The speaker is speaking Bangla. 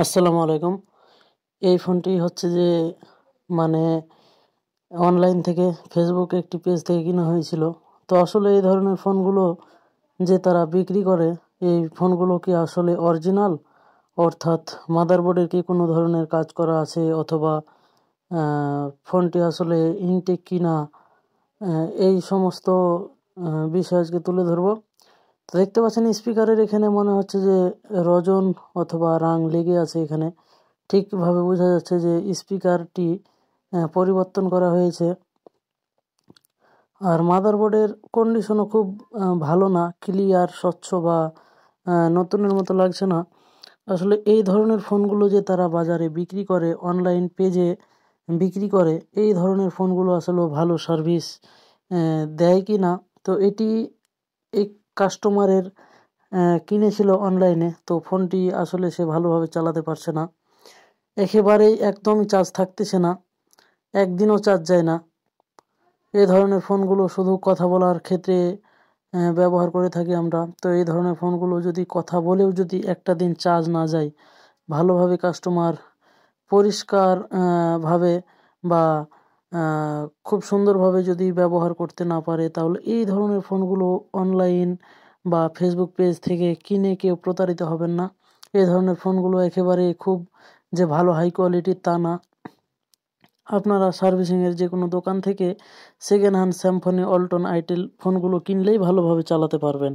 আসসালামু আলাইকুম। এই ফোনটি হচ্ছে যে মানে অনলাইন থেকে ফেসবুক একটি পেজ থেকে কেনা হয়েছিল। তো আসলে এই ধরনের ফোনগুলো যে তারা বিক্রি করে, এই ফোনগুলো কি আসলে অরিজিনাল? অর্থাৎ মাদারবোর্ডের কি কোনো ধরনের কাজ করা আছে, অথবা ফোনটি আসলে ইনটেক কিনা, এই সমস্ত বিষয় আজকে তুলে ধরবো। তো দেখতে পাচ্ছেন স্পিকারের এখানে মনে হচ্ছে যে রজন অথবা রাং লেগে আছে। এখানে ঠিকভাবে বোঝা যাচ্ছে যে স্পিকারটি পরিবর্তন করা হয়েছে। আর মাদারবোর্ডের কন্ডিশনও খুব ভালো না, ক্লিয়ার, স্বচ্ছ বা নতুনের মতো লাগছে না। আসলে এই ধরনের ফোনগুলো যে তারা বাজারে বিক্রি করে, অনলাইন পেজে বিক্রি করে, এই ধরনের ফোনগুলো আসলে ভালো সার্ভিস দেয় কি না। তো এটি এই কাস্টমারের কিনেছিল অনলাইনে, তো ফোনটি আসলে সে ভালোভাবে চালাতে পারছে না। একেবারেই একদমই চার্জ থাকতেছে না, একদিনও চার্জ যায় না। এই ধরনের ফোনগুলো শুধু কথা বলার ক্ষেত্রে ব্যবহার করে থাকি আমরা। তো এই ধরনের ফোনগুলো যদি কথা বলেও যদি একটা দিন চার্জ না যায়, ভালোভাবে কাস্টমার পরিষ্কার ভাবে বা খুব সুন্দরভাবে যদি ব্যবহার করতে না পারে, তাহলে এই ধরনের ফোনগুলো অনলাইন বা ফেসবুক পেজ থেকে কিনে কেউ প্রতারিত হবেন না। এই ধরনের ফোনগুলো একেবারে খুব যে ভালো হাই কোয়ালিটির তা না। আপনারা সার্ভিসিংয়ের যে কোনো দোকান থেকে second hand Samsung, Walton, itel ফোনগুলো কিনলেই ভালোভাবে চালাতে পারবেন।